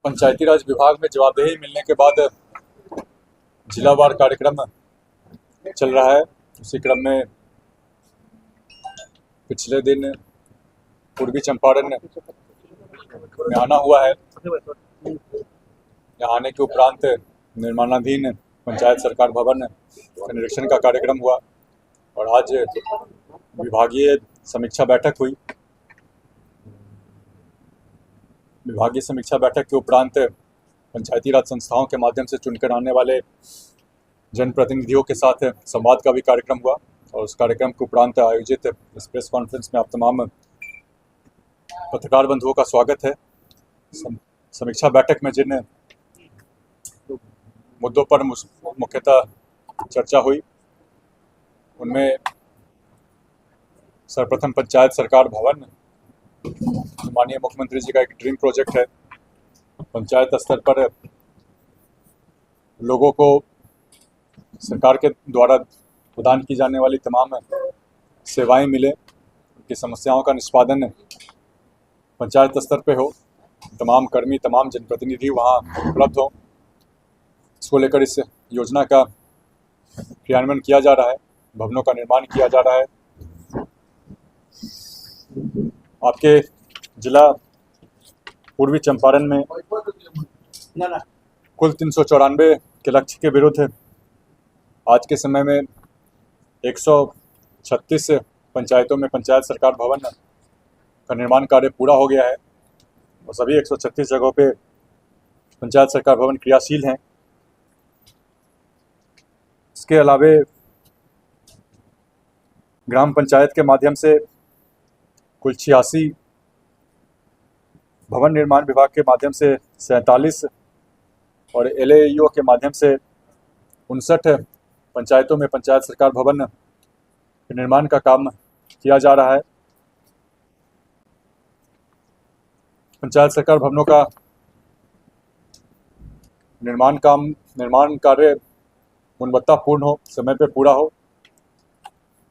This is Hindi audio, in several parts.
पंचायती राज विभाग में जवाबदेही मिलने के बाद जिलावार कार्यक्रम चल रहा है। उसी क्रम में पिछले दिन पूर्वी चंपारण में आना हुआ है। यहाँ आने के उपरांत निर्माणाधीन पंचायत सरकार भवन का निरीक्षण का कार्यक्रम हुआ और आज विभागीय समीक्षा बैठक हुई। विभागीय समीक्षा बैठक के उपरांत पंचायती राज संस्थाओं के माध्यम से चुनकर आने वाले जनप्रतिनिधियों के साथ संवाद का भी कार्यक्रम हुआ और उस कार्यक्रम के उपरांत आयोजित इस प्रेस कॉन्फ्रेंस में आप तमाम पत्रकार बंधुओं का स्वागत है। समीक्षा बैठक में जिन मुद्दों पर मुख्यतः चर्चा हुई उनमें सर्वप्रथम पंचायत सरकार भवन माननीय मुख्यमंत्री जी का एक ड्रीम प्रोजेक्ट है। पंचायत स्तर पर लोगों को सरकार के द्वारा प्रदान की जाने वाली तमाम सेवाएं मिले, उनकी समस्याओं का निष्पादन पंचायत स्तर पे हो, तमाम कर्मी तमाम जनप्रतिनिधि वहां उपलब्ध हों। इसको लेकर इस योजना का क्रियान्वयन किया जा रहा है, भवनों का निर्माण किया जा रहा है। आपके जिला पूर्वी चंपारण में कुल 394 के लक्ष्य के विरुद्ध आज के समय में 136 पंचायतों में पंचायत सरकार भवन का निर्माण कार्य पूरा हो गया है और सभी 136 जगहों पे पंचायत सरकार भवन क्रियाशील हैं। इसके अलावे ग्राम पंचायत के माध्यम से कुल 86, भवन निर्माण विभाग के माध्यम से 47 और LAEO के माध्यम से 59 पंचायतों में पंचायत सरकार भवन के निर्माण का काम किया जा रहा है। पंचायत सरकार भवनों का निर्माण कार्य गुणवत्तापूर्ण हो, समय पे पूरा हो।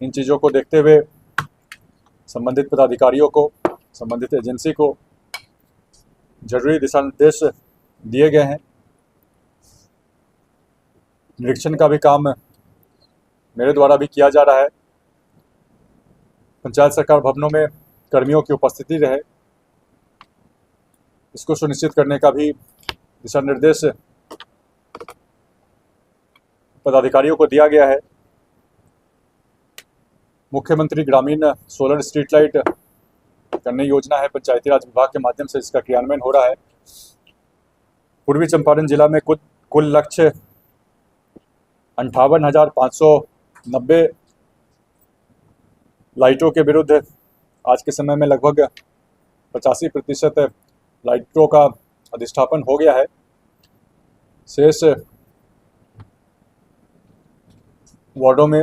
इन चीज़ों को देखते हुए संबंधित पदाधिकारियों को, संबंधित एजेंसी को जरूरी दिशा निर्देश दिए गए हैं। निरीक्षण का भी काम मेरे द्वारा भी किया जा रहा है। पंचायत सरकार भवनों में कर्मियों की उपस्थिति रहे, इसको सुनिश्चित करने का भी दिशा निर्देश पदाधिकारियों को दिया गया है। मुख्यमंत्री ग्रामीण सोलर स्ट्रीट लाइट करने योजना है, पंचायती राज विभाग के माध्यम से इसका क्रियान्वयन हो रहा है। पूर्वी चंपारण जिला में कुल लक्ष्य 58,590 लाइटों के विरुद्ध आज के समय में लगभग 85% लाइटों का अधिष्ठापन हो गया है। शेष वार्डों में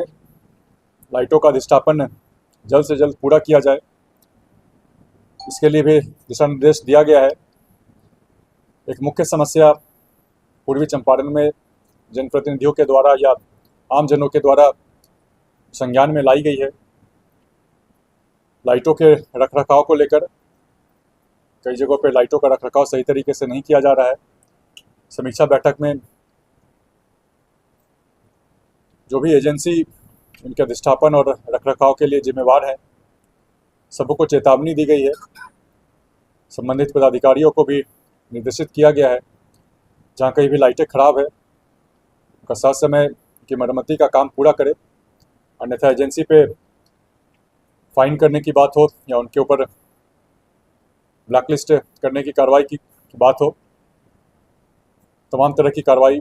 लाइटों का अधिष्ठापन जल्द से जल्द पूरा किया जाए, इसके लिए भी दिशा निर्देश दिया गया है। एक मुख्य समस्या पूर्वी चंपारण में जनप्रतिनिधियों के द्वारा या आम जनों के द्वारा संज्ञान में लाई गई है। लाइटों के रखरखाव को लेकर कई जगहों पर लाइटों का रखरखाव सही तरीके से नहीं किया जा रहा है। समीक्षा बैठक में जो भी एजेंसी इनके अधिष्ठापन और रखरखाव के लिए जिम्मेवार है, सबको चेतावनी दी गई है। संबंधित पदाधिकारियों को भी निर्देशित किया गया है, जहाँ कहीं भी लाइटें खराब है उनका ससमय की मरम्मती का काम पूरा करे, अन्यथा एजेंसी पे फाइन करने की बात हो या उनके ऊपर ब्लैकलिस्ट करने की कार्रवाई की बात हो, तमाम तरह की कार्रवाई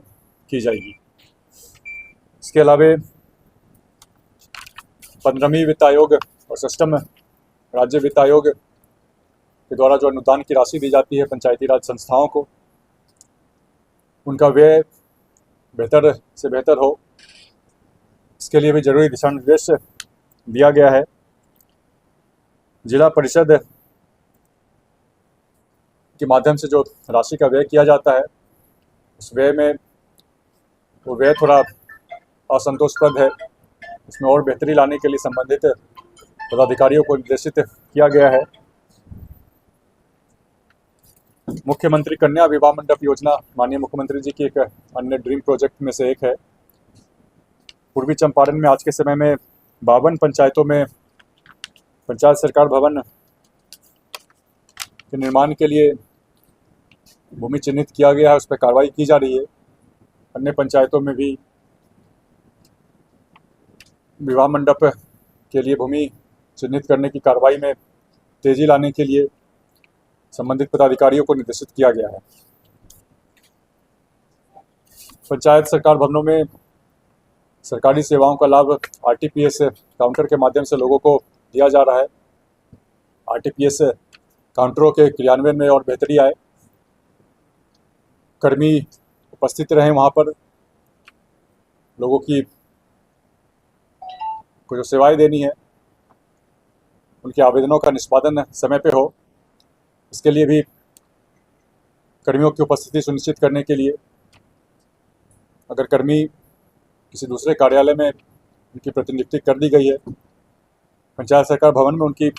की जाएगी। इसके अलावा 15वीं वित्त आयोग और सिस्टम राज्य वित्त आयोग के द्वारा जो अनुदान की राशि दी जाती है पंचायती राज संस्थाओं को, उनका व्यय बेहतर से बेहतर हो, इसके लिए भी जरूरी दिशा निर्देश दिया गया है। जिला परिषद के माध्यम से जो राशि का व्यय किया जाता है, उस व्यय में वो व्यय थोड़ा असंतोषप्रद है। उसमें और बेहतरी लाने के लिए संबंधित पदाधिकारियों को निर्देशित किया गया है। मुख्यमंत्री कन्या विवाह मंडप योजना माननीय मुख्यमंत्री जी की एक अन्य ड्रीम प्रोजेक्ट में से एक है। पूर्वी चंपारण में आज के समय में 52 पंचायतों में पंचायत सरकार भवन के निर्माण के लिए भूमि चिन्हित किया गया है, उस पर कार्रवाई की जा रही है। अन्य पंचायतों में भी विवाह मंडप के लिए भूमि चिन्हित करने की कार्रवाई में तेजी लाने के लिए संबंधित पदाधिकारियों को निर्देशित किया गया है। पंचायत सरकार भवनों में सरकारी सेवाओं का लाभ आरटीपीएस काउंटर के माध्यम से लोगों को दिया जा रहा है। आरटीपीएस काउंटरों के क्रियान्वयन में और बेहतरी आए, कर्मी उपस्थित रहें वहाँ पर, लोगों की को जो सेवाएं देनी है उनके आवेदनों का निष्पादन समय पे हो, इसके लिए भी कर्मियों की उपस्थिति सुनिश्चित करने के लिए अगर कर्मी किसी दूसरे कार्यालय में उनकी प्रतिनियुक्ति कर दी गई है, पंचायत सरकार भवन में उनकी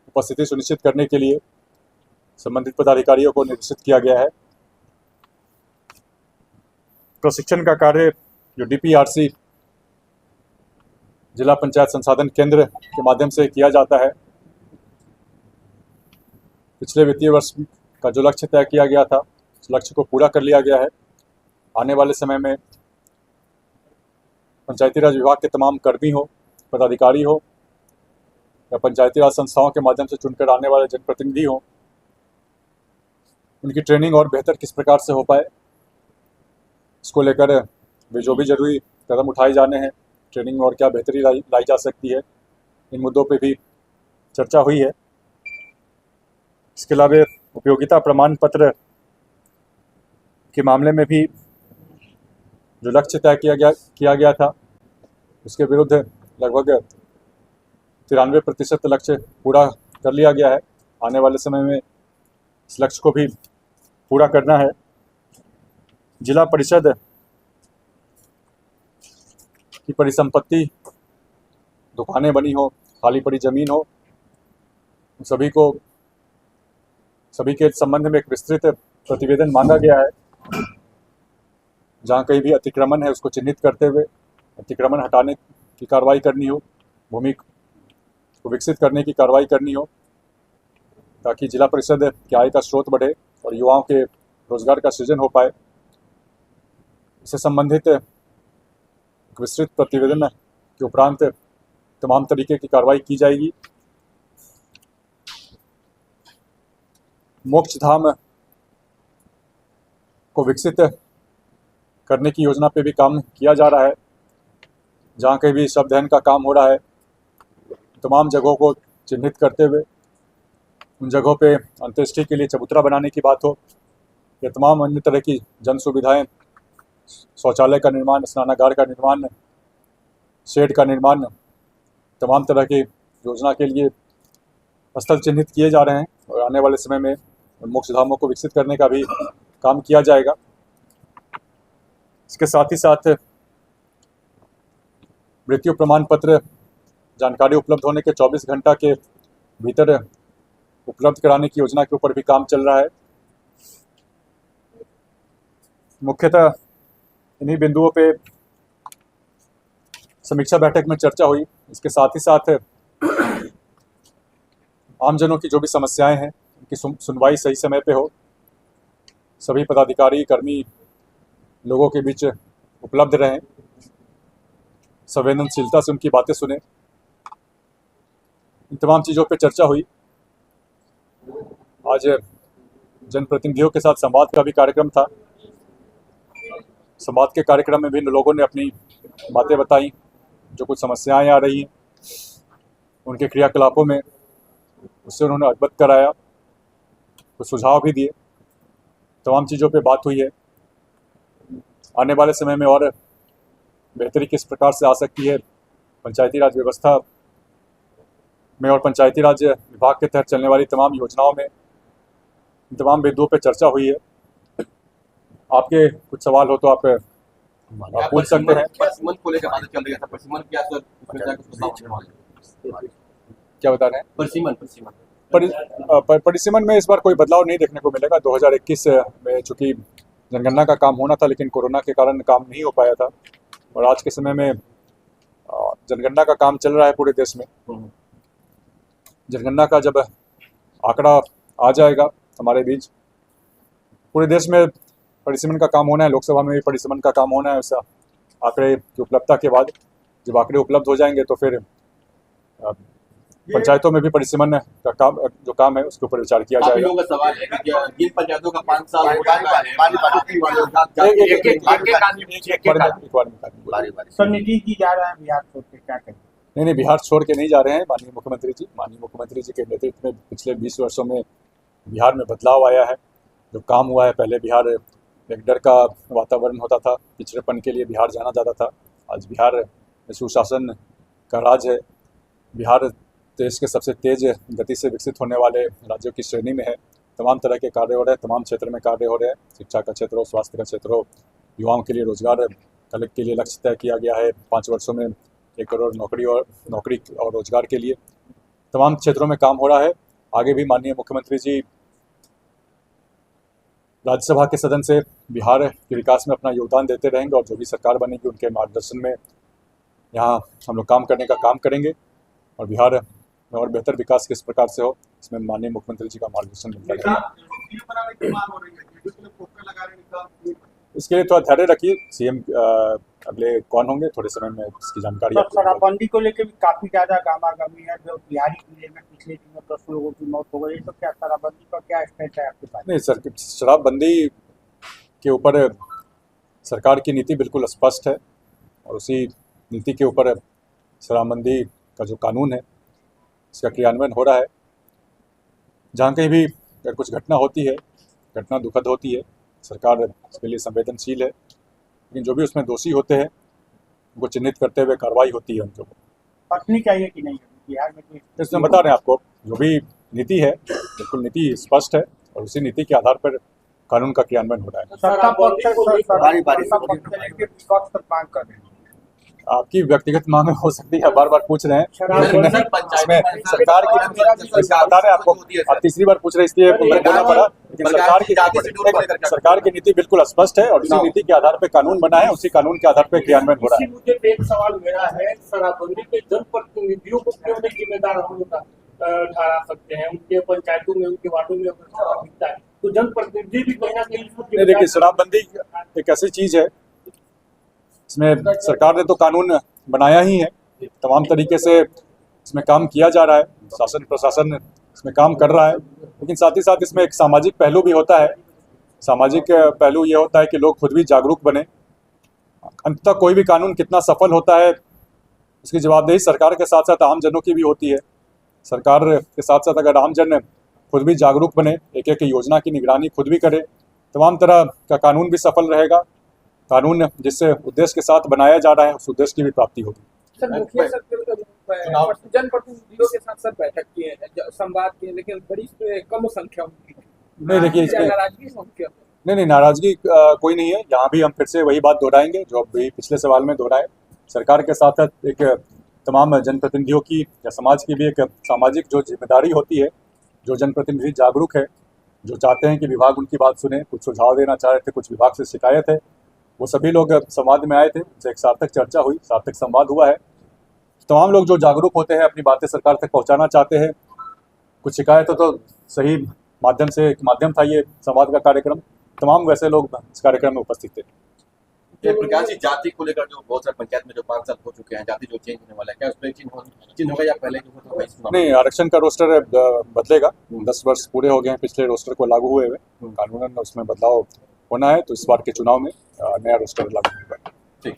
उपस्थिति सुनिश्चित करने के लिए संबंधित पदाधिकारियों को निर्देशित किया गया है। प्रशिक्षण का कार्य जो डीपीआरसी जिला पंचायत संसाधन केंद्र के माध्यम से किया जाता है, पिछले वित्तीय वर्ष का जो लक्ष्य तय किया गया था उस लक्ष्य को पूरा कर लिया गया है। आने वाले समय में पंचायती राज विभाग के तमाम कर्मी हो, पदाधिकारी हो या पंचायती राज संस्थाओं के माध्यम से चुनकर आने वाले जनप्रतिनिधि हो, उनकी ट्रेनिंग और बेहतर किस प्रकार से हो पाए, इसको लेकर वे जो भी जरूरी कदम उठाए जाने हैं, ट्रेनिंग में और क्या बेहतरी लाई जा सकती है, इन मुद्दों पे भी चर्चा हुई है। इसके अलावा उपयोगिता प्रमाण पत्र के मामले में भी जो लक्ष्य तय किया गया था उसके विरुद्ध लगभग 93% लक्ष्य पूरा कर लिया गया है। आने वाले समय में इस लक्ष्य को भी पूरा करना है। जिला परिषद की परिसंपत्ति, दुकानें बनी हो, खाली पड़ी जमीन हो, सभी के संबंध में एक विस्तृत प्रतिवेदन मांगा गया है। जहाँ कहीं भी अतिक्रमण है उसको चिन्हित करते हुए अतिक्रमण हटाने की कार्रवाई करनी हो, भूमि को विकसित करने की कार्रवाई करनी हो, ताकि जिला परिषद की आय का स्रोत बढ़े और युवाओं के रोजगार का सृजन हो पाए। इससे संबंधित विस्तृत प्रतिवेदन के उपरांत तमाम तरीके की कार्रवाई की जाएगी। मोक्ष धाम को विकसित करने की योजना पे भी काम किया जा रहा है। जहाँ कहीं भी शवदहन का काम हो रहा है, तमाम जगहों को चिन्हित करते हुए उन जगहों पे अंत्येष्टि के लिए चबूतरा बनाने की बात हो या तमाम अन्य तरह की जन सुविधाएं, शौचालय का निर्माण, स्नानागार का निर्माण, शेड का निर्माण, तमाम तरह की योजना के लिए स्थल चिन्हित किए जा रहे हैं और आने वाले समय में मोक्ष धामों को विकसित करने का भी काम किया जाएगा। इसके साथ ही साथ मृत्यु प्रमाण पत्र जानकारी उपलब्ध होने के 24 घंटा के भीतर उपलब्ध कराने की योजना के ऊपर भी काम चल रहा है। मुख्यतः इन्हीं बिंदुओं पे समीक्षा बैठक में चर्चा हुई। इसके साथ ही साथ आमजनों की जो भी समस्याएं हैं उनकी सुनवाई सही समय पे हो, सभी पदाधिकारी कर्मी लोगों के बीच उपलब्ध रहें, संवेदनशीलता से उनकी बातें सुने, इन तमाम चीज़ों पे चर्चा हुई। आज जनप्रतिनिधियों के साथ संवाद का भी कार्यक्रम था। संवाद के कार्यक्रम में भी लोगों ने अपनी बातें बताई, जो कुछ समस्याएं आ रही हैं उनके क्रियाकलापों में, उससे उन्होंने अवगत कराया, कुछ सुझाव भी दिए। तमाम चीज़ों पे बात हुई है। आने वाले समय में और बेहतरी किस प्रकार से आ सकती है पंचायती राज व्यवस्था में और पंचायती राज विभाग के तहत चलने वाली तमाम योजनाओं में, इन तमाम बिंदुओं पे चर्चा हुई है। आपके कुछ सवाल हो तो आप पूछ सकते हैं। क्या बता रहे हैं? परिसीमन में इस बार कोई बदलाव नहीं देखने को मिलेगा। 2021 में चूंकि जनगणना का काम होना था, लेकिन कोरोना के कारण काम नहीं हो पाया था, और आज के समय में जनगणना का काम चल रहा है पूरे देश में। जनगणना का जब आंकड़ा आ जाएगा हमारे बीच, पूरे देश में परिसीमन का काम होना है, लोकसभा में भी परिसीमन का काम होना है। उस आंकड़े की उपलब्धता के बाद जब आंकड़े उपलब्ध हो जाएंगे तो फिर पंचायतों में भी परिसीमन का काम जो काम है उसके ऊपर विचार किया जाएगा। लोगों का सवाल है कि जिन पंचायतों का 5 साल हो चुका है, सर निधि जी जा रहे हैं बिहार छोड़ के, क्या करें? नहीं, बिहार छोड़ के नहीं जा रहे हैं माननीय मुख्यमंत्री जी के नेतृत्व में पिछले 20 वर्षों में बिहार में बदलाव आया है। जो काम हुआ है, पहले बिहार एक डर का वातावरण होता था, पिछड़ेपन के लिए बिहार जाना जाता था। आज बिहार में सुशासन का राज है। बिहार देश के सबसे तेज गति से विकसित होने वाले राज्यों की श्रेणी में है। तमाम तरह के कार्य हो रहे हैं, तमाम क्षेत्र में कार्य हो रहे हैं। शिक्षा का क्षेत्र हो, स्वास्थ्य का क्षेत्र हो, युवाओं के लिए रोजगार के लिए लक्ष्य तय किया गया है। 5 वर्षों में 1 करोड़ नौकरी और रोजगार के लिए तमाम क्षेत्रों में काम हो रहा है। आगे भी माननीय मुख्यमंत्री जी राज्यसभा के सदन से बिहार के विकास में अपना योगदान देते रहेंगे, और जो भी सरकार बनेगी उनके मार्गदर्शन में यहाँ हम लोग काम करने का काम करेंगे, और बिहार में और बेहतर विकास किस प्रकार से हो इसमें माननीय मुख्यमंत्री जी का मार्गदर्शन मिलता रहेगा। इसके लिए थोड़ा धैर्य रखिए। सीएम अगले कौन होंगे, थोड़े समय में इसकी जानकारी। शराबबंदी को लेकर भी काफी ज्यादा गामागमी है। जो बिहारी जिले में पिछले दिनों 10 लोगों की मौत हो गई, तो क्या शराबबंदी का क्या स्टेट है आपके पास? नहीं सर, शराबबंदी के ऊपर सरकार की नीति बिल्कुल स्पष्ट है, और उसी नीति के ऊपर शराबबंदी का जो कानून है इसका क्रियान्वयन हो रहा है। जहाँ कहीं भी अगर कुछ घटना होती है, घटना दुखद होती है, सरकार इसके लिए संवेदनशील है, लेकिन जो भी उसमें दोषी होते हैं उनको चिन्हित करते हुए कार्रवाई होती है उनके ऊपर। पत्नी चाहिए कि नहीं बिहार में? इसमें बता रहे हैं आपको, जो भी नीति है बिल्कुल नीति स्पष्ट है, और उसी नीति के आधार पर कानून का क्रियान्वयन हो रहा है। आपकी व्यक्तिगत मांग हो सकती है, बार बार पूछ रहे हैं, लेकिन इसमें सरकार की बता रहे हैं आपको, आप तीसरी बार पूछ रहे हैं इसलिए बोलना पड़ा। लेकिन सरकार की नीति बिल्कुल स्पष्ट है, और उसी नीति के आधार पर कानून बना है, उसी कानून के आधार पर क्रियान्वयन हो रहा है। मुझे एक सवाल मेरा है, शराबबंदी पे जनप्रतिनिधियों को क्यों नहीं जिम्मेदार हम लोग ठहरा सकते हैं? उनके पंचायतों में, उनके वार्डों में अगर शराब बिकता है तो जनप्रतिनिधि भी कहीं ना कहीं। देखिए, शराबबंदी एक ऐसी चीज है, इसमें सरकार ने तो कानून बनाया ही है, तमाम तरीके से इसमें काम किया जा रहा है, शासन प्रशासन इसमें काम कर रहा है, लेकिन साथ ही साथ इसमें एक सामाजिक पहलू भी होता है। सामाजिक पहलू ये होता है कि लोग खुद भी जागरूक बने। अंततः कोई भी कानून कितना सफल होता है उसकी जवाबदेही सरकार के साथ साथ आम जनों की भी होती है। सरकार के साथ साथ अगर आम जन खुद भी जागरूक बने, एक एक योजना की निगरानी खुद भी करे, तमाम तरह का कानून भी सफल रहेगा। कानून जिससे उद्देश्य के साथ बनाया जा रहा है उस उद्देश्य की भी प्राप्ति होगी। सर, मुखिया जनप्रतिनिधियों के साथ बैठक किए, संवाद किए, लेकिन बड़ी कम संख्या उनकी। नहीं, देखिए नहीं, नाराजगी कोई नहीं है। यहाँ भी हम फिर से वही बात दोहराएंगे जो अभी पिछले सवाल में दोहराए। सरकार के साथ साथ एक तमाम जनप्रतिनिधियों की या समाज की भी एक सामाजिक जो जिम्मेदारी होती है। जो जनप्रतिनिधि जागरूक है, जो चाहते हैं कि विभाग उनकी बात सुने, कुछ सुझाव देना चाह रहे थे, कुछ विभाग से शिकायत है, वो सभी लोग संवाद में आए थे, उनसे एक सार्थक चर्चा हुई, सार्थक संवाद हुआ है। तमाम लोग जो जागरूक होते हैं, अपनी बातें सरकार तक पहुंचाना चाहते हैं। कुछ शिकायत हो तो सही माध्यम था ये संवाद का कार्यक्रम। तमाम वैसे लोग इस कार्यक्रम में उपस्थित थे। प्रकाश जी, जाति को लेकर जो बहुत सारे पंचायत में जो 5 साल हो चुके हैं, जाति जो चेंज होने वाला है, क्या उसमें चेंज होगा या पहले जो होता? नहीं, आरक्षण का रोस्टर बदलेगा। 10 वर्ष पूरे हो गए हैं पिछले रोस्टर को लागू हुए हुए, कानूनन उसमें बदलाव होना है, तो इस बार के चुनाव में नया रोस्टर लागू होगा। ठीक।